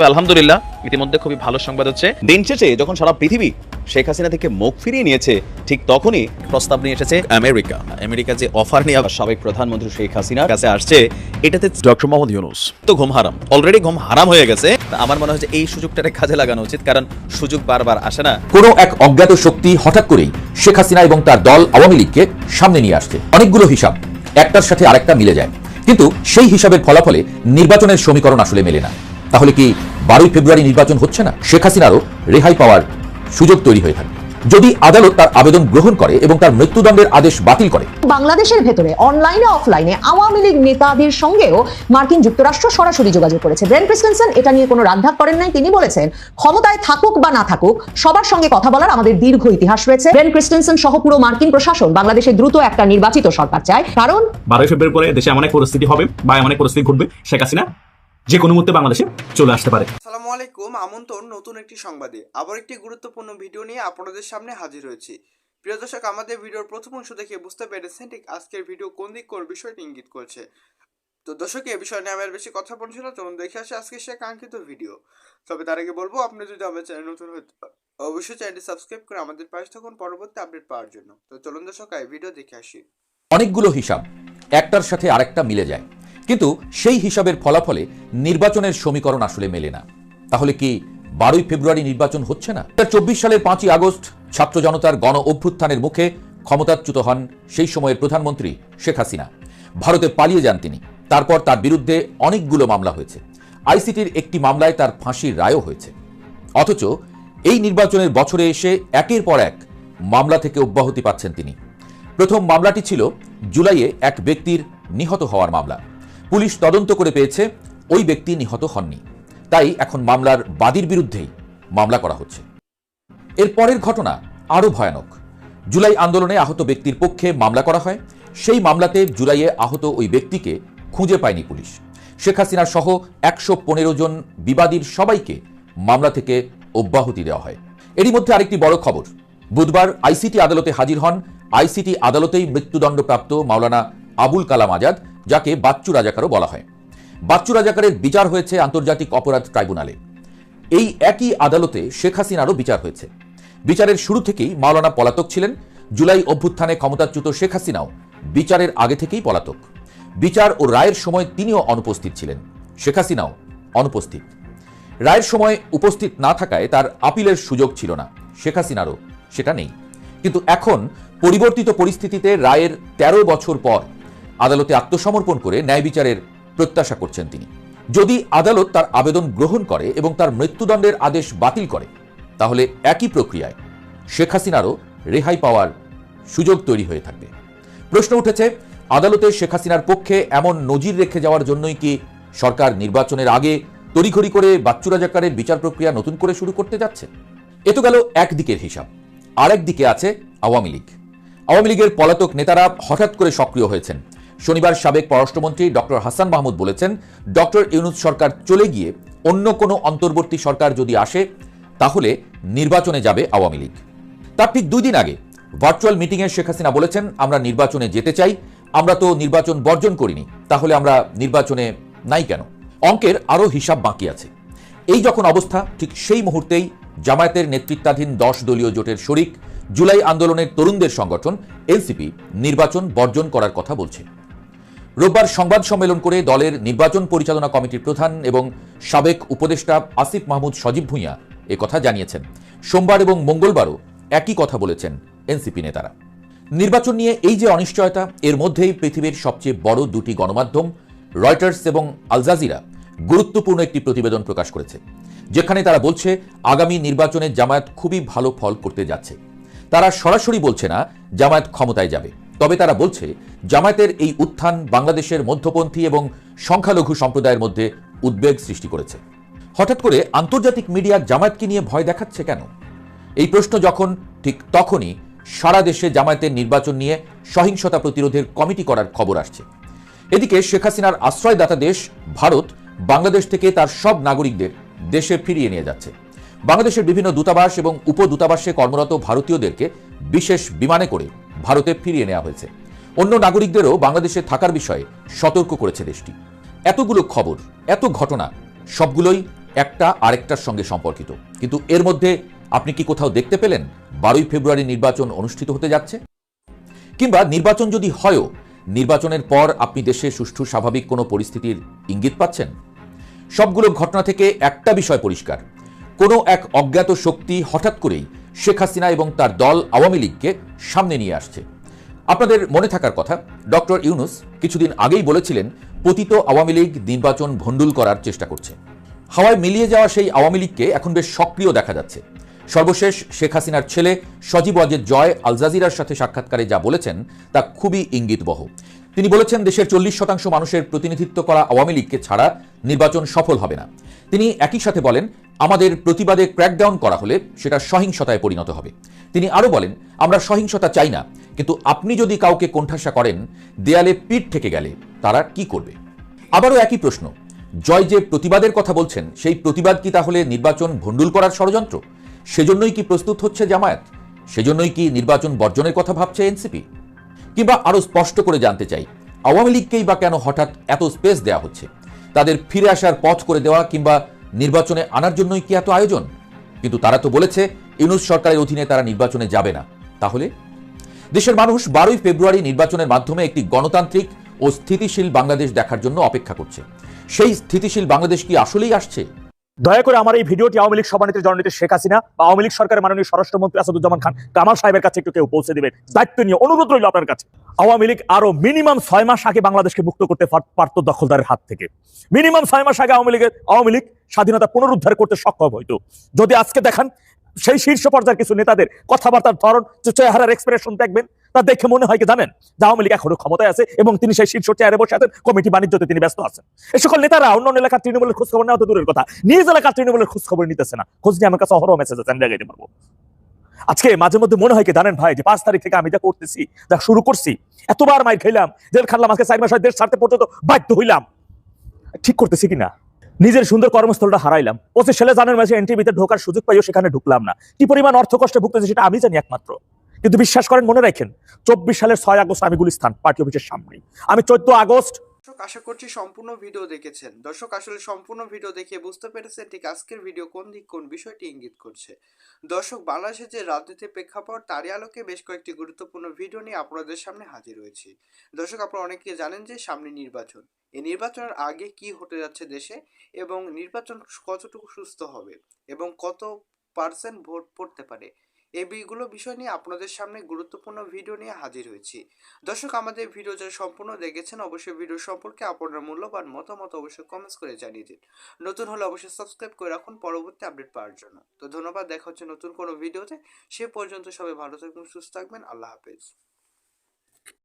আলহামদুলিল্লাহ ইতিমধ্যে খুবই ভালো সংবাদ হচ্ছে। দিন শেষে যখন সারা পৃথিবী শেখ হাসিনা থেকে মুখ ফিরিয়ে নিয়েছে, ঠিক তখনই প্রস্তাব নিয়ে এসেছে আমেরিকা যে অফার নিয়ে সাবেক প্রধানমন্ত্রী শেখ হাসিনার কাছে আসছে, এটাতে ডক্টর মোহাম্মদ ইউনূস তো ঘুম হারাম, অলরেডি ঘুম হারাম হয়ে গেছে। আমার মনে হয় যে এই সুযোগটাকে কাজে লাগানো উচিত, কারণ সুযোগ বারবার আসে না। কোনো এক অজ্ঞাত শক্তি হঠাৎ করেই শেখ হাসিনা এবং তার দল আওয়ামী লীগকে সামনে নিয়ে আসছে। অনেকগুলো হিসাব একটার সাথে আরেকটা মিলে যায়, কিন্তু সেই হিসাবের ফলাফলে নির্বাচনের সমীকরণ আসলে মেলে না। তাহলে কি 12 ফেব্রুয়ারি নির্বাচন হচ্ছে না? শেখ হাসিনারও রেহাই পাওয়ার সুযোগ তৈরি হয়ে থাকে যদি আদালত তার আবেদন গ্রহণ করে এবং তার মৃত্যুদণ্ডের আদেশ বাতিল করে। বাংলাদেশের ভেতরে অনলাইনে অফলাইনে আওয়ামী লীগ নেতাদের সঙ্গেও মার্কিন যুক্তরাষ্ট্র সরাসরি যোগাযোগ করেছে। ব্রেন ক্রিস্টেনসেন এটা নিয়ে কোনো রাগঢাক করেন নাই। তিনি বলেছেন, ক্ষমতায় থাকুক বা না থাকুক সবার সঙ্গে কথা বলার আমাদের দীর্ঘ ইতিহাস রয়েছে। ব্রেন ক্রিস্টেনসন সহ পুরো মার্কিন প্রশাসন বাংলাদেশে দ্রুত একটা নির্বাচিত সরকার চায়, কারণ 12 ফেব্রুয়ারি পরে দেশে এমন এক পরিস্থিতি হবে বা এমন এক পরিস্থিতি ঘটবে, শেখ হাসিনা যে কোনো মুহূর্তে বাংলাদেশে চলে আসতে পারে। আসসালামু আলাইকুম, আমন্ত্রণ নতুন একটি সংবাদে আবার একটি গুরুত্বপূর্ণ ভিডিও নিয়ে আপনাদের সামনে হাজির হয়েছি। প্রিয় দর্শক, আমাদের ভিডিওর প্রথম অংশ দেখে বুঝতে পেরেছেন ঠিক আজকের ভিডিও কোন দিক কোন বিষয়টি ইঙ্গিত করছে। তো দর্শক, এই বিষয় নিয়ে আমার বেশি কথা বলছি না, চলুন দেখে আসি আজকে সে কাঙ্ক্ষিত ভিডিও। তবে তার আগে বলবো, আপনি যদি আমাদের চ্যানেল নতুন হয়ে অবশ্যই চ্যানেলটি সাবস্ক্রাইব করে আমাদের পাশে থাকুন পরবর্তী আপডেট পাওয়ার জন্য। তো চলুন দর্শক, এই ভিডিও দেখে আসি। অনেকগুলো হিসাব একটার সাথে আরেকটা মিলে যায়, কিন্তু সেই হিসাবের ফলাফলে নির্বাচনের সমীকরণ আসলে মেলে না। তাহলে কি 12 ফেব্রুয়ারি নির্বাচন হচ্ছে না? 2024 সালের 5ই আগস্ট ছাত্র জনতার গণ অভ্যুত্থানের মুখে ক্ষমতাচ্যুত হন সেই সময়ের প্রধানমন্ত্রী শেখ হাসিনা। ভারতে পালিয়ে যান তিনি। তারপর তার বিরুদ্ধে অনেকগুলো মামলা হয়েছে। আইসিটির একটি মামলায় তার ফাঁসির রায়ও হয়েছে। অথচ এই নির্বাচনের বছরে এসে একের পর এক মামলা থেকে অব্যাহতি পাচ্ছেন তিনি। প্রথম মামলাটি ছিল জুলাইয়ে এক ব্যক্তির নিহত হওয়ার মামলা। পুলিশ তদন্ত করে পেয়েছে ওই ব্যক্তি নিহত হননি, তাই এখন মামলার বাদীর বিরুদ্ধেই মামলা করা হচ্ছে। এর পরের ঘটনা আরও ভয়ানক। জুলাই আন্দোলনে আহত ব্যক্তির পক্ষে মামলা করা হয়। সেই মামলাতে জুলাইয়ে আহত ওই ব্যক্তিকে খুঁজে পায়নি পুলিশ। শেখ হাসিনা সহ 115 জন বিবাদীর সবাইকে মামলা থেকে অব্যাহতি দেওয়া হয়। এরই মধ্যে আরেকটি বড় খবর, বুধবার আইসিটি আদালতে হাজির হন আইসিটি আদালতেই মৃত্যুদণ্ডপ্রাপ্ত মাওলানা আবুল কালাম আজাদ, যাকে বাচ্চু রাজাকারও বলা হয়। বাচ্চু রাজাকারের বিচার হয়েছে আন্তর্জাতিক অপরাধ ট্রাইব্যুনালে। এই একই আদালতে শেখ হাসিনারও বিচার হয়েছে। বিচারের শুরু থেকেই মাওলানা পলাতক ছিলেন। জুলাই অভ্যুত্থানে ক্ষমতাচ্যুত শেখ হাসিনাও বিচারের আগে থেকেই পলাতক। বিচার ও রায়ের সময় তিনিও অনুপস্থিত ছিলেন, শেখ হাসিনাও অনুপস্থিত। রায়ের সময় উপস্থিত না থাকায় তার আপিলের সুযোগ ছিল না, শেখ হাসিনারও সেটা নেই। কিন্তু এখন পরিবর্তিত পরিস্থিতিতে রায়ের 13 বছর পর আদালতে আত্মসমর্পণ করে ন্যায় বিচারের প্রত্যাশা করছেন তিনি। যদি আদালত তার আবেদন গ্রহণ করে এবং তার মৃত্যুদণ্ডের আদেশ বাতিল করে, তাহলে একই প্রক্রিয়ায় শেখ হাসিনারও রেহাই পাওয়ার সুযোগ তৈরি হয়ে থাকবে। প্রশ্ন উঠেছে, আদালতে শেখ হাসিনার পক্ষে এমন নজির রেখে যাওয়ার জন্যই কি সরকার নির্বাচনের আগে তড়িঘড়ি করে বাচ্চু রাজাকারের বিচার প্রক্রিয়া নতুন করে শুরু করতে যাচ্ছে? এ তো গেল একদিকের হিসাব। আরেক দিকে আছে আওয়ামী লীগ। আওয়ামী লীগের পলাতক নেতারা হঠাৎ করে সক্রিয় হয়েছেন। শনিবার সাবেক পররাষ্ট্রমন্ত্রী ডক্টর হাসান মাহমুদ বলেছেন, ডক্টর ইউনূস সরকার চলে গিয়ে অন্য কোনো অন্তর্বর্তী সরকার যদি আসে, তাহলে নির্বাচনে যাবে আওয়ামী লীগ। তার ঠিক 2 দিন আগে ভার্চুয়াল মিটিংয়ে শেখ হাসিনা বলেছেন, আমরা নির্বাচনে যেতে চাই, আমরা তো নির্বাচন বর্জন করিনি, তাহলে আমরা নির্বাচনে নাই কেন? অঙ্কের আরও হিসাব বাকি আছে। এই যখন অবস্থা, ঠিক সেই মুহূর্তেই জামায়াতের নেতৃত্বাধীন 10 দলীয় জোটের শরিক জুলাই আন্দোলনের তরুণদের সংগঠন এনসিপি নির্বাচন বর্জন করার কথা বলছে। রোববার সংবাদ সম্মেলন করে দলের নির্বাচন পরিচালনা কমিটির প্রধান এবং সাবেক উপদেষ্টা আসিফ মাহমুদ সজীব ভুঁইয়া কথা জানিয়েছেন। সোমবার এবং মঙ্গলবারও একই কথা বলেছেন এনসিপি নেতারা। নির্বাচন নিয়ে এই যে অনিশ্চয়তা, এর মধ্যেই পৃথিবীর সবচেয়ে বড় 2টি গণমাধ্যম রয়টার্স এবং আল জাজিরা গুরুত্বপূর্ণ একটি প্রতিবেদন প্রকাশ করেছে, যেখানে তারা বলছে আগামী নির্বাচনে জামায়াত খুবই ভালো ফল করতে যাচ্ছে। তারা সরাসরি বলছে না জামায়াত ক্ষমতায় যাবে, তবে তারা বলছে জামায়াতের এই উত্থান বাংলাদেশের মধ্যপন্থী এবং সংখ্যালঘু সম্প্রদায়ের মধ্যে উদ্বেগ সৃষ্টি করেছে। হঠাৎ করে আন্তর্জাতিক মিডিয়া জামায়াতকে নিয়ে ভয় দেখাচ্ছে কেন? এই প্রশ্ন যখন, ঠিক তখনই সারা দেশে জামায়াতের নির্বাচন নিয়ে সহিংসতা প্রতিরোধের কমিটি করার খবর আসছে। এদিকে শেখ হাসিনার আশ্রয়দাতা দেশ ভারত বাংলাদেশ থেকে তার সব নাগরিকদের দেশে ফিরিয়ে নিয়ে যাচ্ছে। বাংলাদেশের বিভিন্ন দূতাবাস এবং উপদূতাবাসে কর্মরত ভারতীয়দেরকে বিশেষ বিমানে করে ভারতে ফিরিয়ে নেওয়া হয়েছে। অন্য নাগরিকদেরও বাংলাদেশে থাকার বিষয়ে সতর্ক করেছে দেশটি। এতগুলো খবর, এত ঘটনা, সবগুলোই একটা আরেকটার সঙ্গে সম্পর্কিত, কিন্তু এর মধ্যে আপনি কি কোথাও দেখতে পেলেন 12ই ফেব্রুয়ারি নির্বাচন অনুষ্ঠিত হতে যাচ্ছে? কিংবা নির্বাচন যদি হয়ও, নির্বাচনের পর আপনি দেশে সুষ্ঠু স্বাভাবিক কোনো পরিস্থিতির ইঙ্গিত পাচ্ছেন? সবগুলো ঘটনা থেকে একটা বিষয় পরিষ্কার, কোনো এক অজ্ঞাত শক্তি হঠাৎ করেই শেখ হাসিনা এবং তার দল আওয়ামী লীগকে সামনে নিয়ে আসছে। আপনাদের মনে থাকার কথা, ডক্টর ইউনূস কিছুদিন আগেই বলেছিলেন পতিত আওয়ামী লীগ নির্বাচন ভণ্ডুল করার চেষ্টা করছে। হাওয়ায় মিলিয়ে যাওয়া সেই আওয়ামী লীগকে এখন বেশ সক্রিয় দেখা যাচ্ছে। সর্বশেষ শেখ হাসিনার ছেলে সজীব ওয়াজেদ জয় আল জাজিরার সাথে সাক্ষাৎকারে যা বলেছেন তা খুবই ইঙ্গিতবহ। তিনি বলেছেন দেশের 40% মানুষের প্রতিনিধিত্ব করা আওয়ামী লীগকে ছাড়া নির্বাচন সফল হবে না। তিনি একই সাথে বলেন আমাদের প্রতিবাদে ক্র্যাকডাউন করা হলে সেটা সহিংসতায় পরিণত হবে। তিনি আরও বলেন আমরা সহিংসতা চাই না, কিন্তু আপনি যদি কাউকে কোণঠাসা করেন, দেয়ালে পিঠ থেকে গেলে তারা কি করবে? আবারও একই প্রশ্ন, জয় যে প্রতিবাদের কথা বলছেন সেই প্রতিবাদ কি তাহলে নির্বাচন ভণ্ডুল করার ষড়যন্ত্র? সেজন্যই কি প্রস্তুত হচ্ছে জামায়াত? সেজন্যই কি নির্বাচন বর্জনের কথা ভাবছে এনসিপি? কিংবা আরো স্পষ্ট করে জানতে চাই, আওয়ামী লীগকেই বা কেন হঠাৎ এত স্পেস দেওয়া হচ্ছে? তাদের ফিরে আসার পথ করে দেওয়া কিংবা নির্বাচনে আনার জন্যই কি এত আয়োজন? কিন্তু তারা তো বলেছে ইউনূস সরকারের অধীনে তারা নির্বাচনে যাবে না। তাহলে দেশের মানুষ 12ই ফেব্রুয়ারি নির্বাচনের মাধ্যমে একটি গণতান্ত্রিক ও স্থিতিশীল বাংলাদেশ দেখার জন্য অপেক্ষা করছে। সেই স্থিতিশীল বাংলাদেশ কি আসলেই আসছে? দয়া করে আমার এই ভিডিওটি আওয়ামী লীগ সভানেত্রী জননেত্রী শেখ হাসিনা বা আওয়ামী লীগ সরকারের মাননীয় স্বরাষ্ট্রমন্ত্রী আসাদুজ্জামান খান কামাল সাহেবের কাছে একটু কেউ পৌঁছে দেবেন, দায়িত্ব নিয়ে অনুরোধ রইল আপনার কাছে। আওয়ামী লীগ আরো মিনিমাম 6 মাস আগে বাংলাদেশকে মুক্ত করতে পারত দখলদারের হাত থেকে। মিনিমাম 6 মাস আগে আওয়ামী লীগ স্বাধীনতা পুনরুদ্ধার করতে সক্ষম হইতো। যদি আজকে দেখান সেই শীর্ষ পর্যায়ের কিছু নেতাদের কথাবার্তার ধরন, চেহারার এক্সপ্রেশন দেখবেন, তা দেখে মনে হয় কি জানেন যে আওয়ামী লীগ এখনো ক্ষমতায় আছে এবং তিনি সেই শীর্ষ চেয়ারে বসে আছেন, কমিটি বাণিজ্যতে তিনি ব্যস্ত আছেন। এই সকল নেতারা অন্য এলাকার তৃণমূলের খোঁজ খবর নেওয়া তো দূরের কথা, নিজ এলাকার তৃণমূলের খোঁজ খবর নিতেছে না। খোঁজ নিয়ে আমার কাছে অহরহ মেসেজ আছে, আমি দেখাইতে পারবো। আজকে মাঝে মধ্যে মনে হয় কি জানেন ভাই, যে 5 তারিখ থেকে আমি যা করতেছি, যা শুরু করছি, এতবার মাইর খাইলাম, জেল খাটলাম, আজকে 4 মাস হয় দেশ ছাড়তে পর্যন্ত বাধ্য হইলাম, ঠিক করতেছি কিনা? নিজের সুন্দর কর্মস্থলটা হারাইলাম। 25 সালে জানুয়ারি মাসে এনটিভিতে ঢোকার সুযোগ পাইও সেখানে ঢুকলাম না। কি পরিমাণ অর্থ কষ্টে ভুগতেছি সেটা আমি জানি একমাত্র। কিন্তু বিশ্বাস করেন, মনে রাখেন 24 সালের 6 আগস্ট আমি গুলিস্তান পার্টি অফিসের সামনে, আমি 14 আগস্ট। দর্শক আশা করছি সম্পূর্ণ ভিডিও দেখেছেন। দর্শক আসলে সম্পূর্ণ ভিডিও দেখে বুঝতে পেরেছেন ঠিক আজকের ভিডিও কোন দিক কোন বিষয়টি ইঙ্গিত করছে। দর্শক বাংলাদেশের যে রাজনীতির প্রেক্ষাপট তারই আলোকে বেশ কয়েকটি গুরুত্বপূর্ণ ভিডিও নিয়ে আপনাদের সামনে হাজির হয়েছি। দর্শক আপনারা অনেকে জানেন যে সামনে নির্বাচন, এই নির্বাচনের আগে কি হতে যাচ্ছে দেশে এবং নির্বাচন কতটুকু সুস্থ হবে এবং কত % ভোট পড়তে পারে, এইগুলো বিষয় নিয়ে আপনাদের সামনে গুরুত্বপূর্ণ ভিডিও নিয়ে হাজির হয়েছি। দর্শক আমাদের ভিডিও যারা সম্পূর্ণ দেখেছেন অবশ্যই ভিডিও সম্পর্কে আপনার মূল্যবান মতামত অবশ্যই কমেন্টস করে জানিয়ে দিন। নতুন হলে অবশ্যই সাবস্ক্রাইব করে রাখুন পরবর্তী আপডেট পাওয়ার জন্য। তো ধন্যবাদ, দেখা হচ্ছে নতুন কোনো ভিডিওতে। সে পর্যন্ত সবাই ভালো থাকবেন, সুস্থ থাকবেন, আল্লাহ হাফেজ।